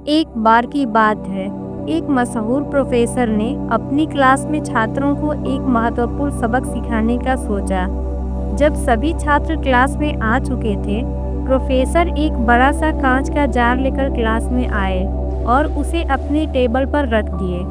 एक बार की बात है, एक मशहूर प्रोफेसर ने अपनी क्लास में छात्रों को एक महत्वपूर्ण सबक सिखाने का सोचा। जब सभी छात्र क्लास में आ चुके थे, प्रोफेसर एक बड़ा सा कांच का जार लेकर क्लास में आए और उसे अपने टेबल पर रख दिए।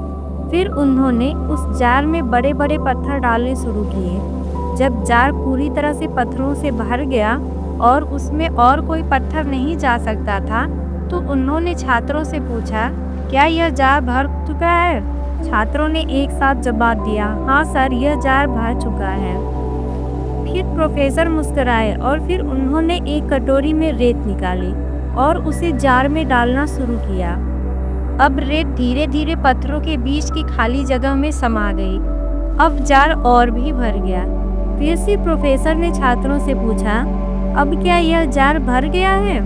फिर उन्होंने उस जार में बड़े बड़े पत्थर डालने शुरू किए। जब जार पूरी तरह से पत्थरों से भर गया और उसमें और कोई पत्थर नहीं जा सकता था, तो उन्होंने छात्रों से पूछा, क्या यह जार भर चुका है? छात्रों ने एक साथ जवाब दिया, हाँ सर, यह जार भर चुका है। फिर प्रोफेसर मुस्कुराए और फिर उन्होंने एक कटोरी में रेत निकाली और उसे जार में डालना शुरू किया। अब रेत धीरे धीरे पत्थरों के बीच की खाली जगह में समा गई। अब जार और भी भर गया। फिर से प्रोफेसर ने छात्रों से पूछा, अब क्या यह जार भर गया है?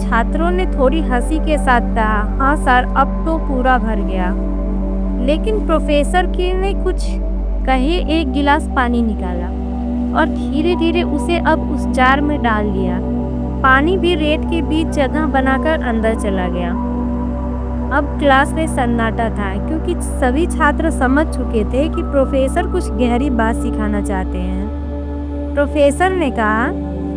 छात्रों ने थोड़ी हंसी के साथ कहा, हाँ सर, अब तो पूरा भर गया। लेकिन प्रोफेसर ने कुछ कहे एक गिलास पानी निकाला और धीरे धीरे उसे अब उस जार में डाल दिया। पानी भी रेत के बीच जगह बनाकर अंदर चला गया। अब क्लास में सन्नाटा था, क्योंकि सभी छात्र समझ चुके थे कि प्रोफेसर कुछ गहरी बात सिखाना चाहते हैं। प्रोफेसर ने कहा,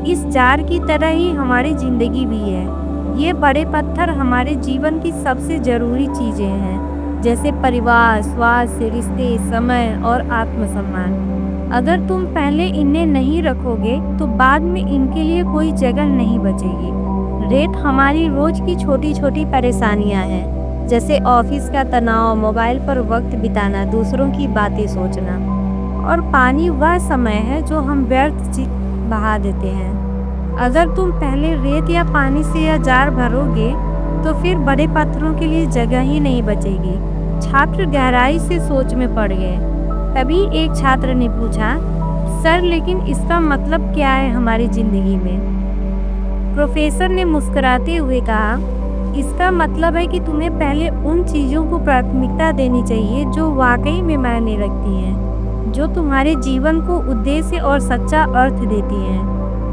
इस जार की तरह ही हमारी जिंदगी भी है। ये बड़े पत्थर हमारे जीवन की सबसे ज़रूरी चीज़ें हैं, जैसे परिवार, स्वास्थ्य, रिश्ते, समय और आत्मसम्मान। अगर तुम पहले इन्हें नहीं रखोगे तो बाद में इनके लिए कोई जगह नहीं बचेगी। रेत हमारी रोज़ की छोटी छोटी परेशानियां हैं, जैसे ऑफिस का तनाव, मोबाइल पर वक्त बिताना, दूसरों की बातें सोचना। और पानी वह समय है जो हम व्यर्थ बहा देते हैं। अगर तुम पहले रेत या पानी से यह जार भरोगे तो फिर बड़े पत्थरों के लिए जगह ही नहीं बचेगी। छात्र गहराई से सोच में पड़ गए। तभी एक छात्र ने पूछा, सर, लेकिन इसका मतलब क्या है हमारी जिंदगी में? प्रोफेसर ने मुस्कुराते हुए कहा, इसका मतलब है कि तुम्हें पहले उन चीज़ों को प्राथमिकता देनी चाहिए जो वाकई में मायने रखती हैं, जो तुम्हारे जीवन को उद्देश्य और सच्चा अर्थ देती हैं।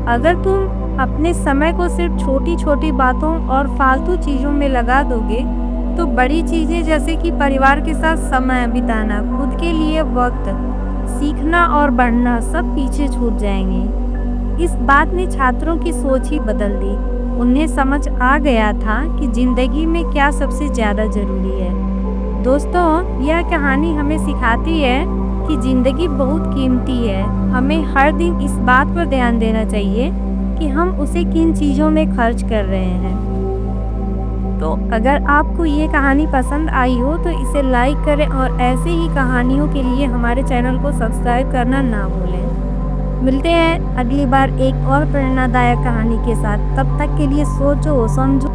अगर तुम अपने समय को सिर्फ छोटी छोटी बातों और फालतू चीज़ों में लगा दोगे तो बड़ी चीज़ें जैसे कि परिवार के साथ समय बिताना, खुद के लिए वक्त, सीखना और बढ़ना सब पीछे छूट जाएंगे। इस बात ने छात्रों की सोच ही बदल दी। उन्हें समझ आ गया था कि जिंदगी में क्या सबसे ज़्यादा ज़रूरी है। दोस्तों, यह कहानी हमें सिखाती है कि ज़िंदगी बहुत कीमती है। हमें हर दिन इस बात पर ध्यान देना चाहिए कि हम उसे किन चीज़ों में खर्च कर रहे हैं। तो अगर आपको ये कहानी पसंद आई हो तो इसे लाइक करें और ऐसे ही कहानियों के लिए हमारे चैनल को सब्सक्राइब करना ना भूलें। मिलते हैं अगली बार एक और प्रेरणादायक कहानी के साथ। तब तक के लिए सोचो, समझो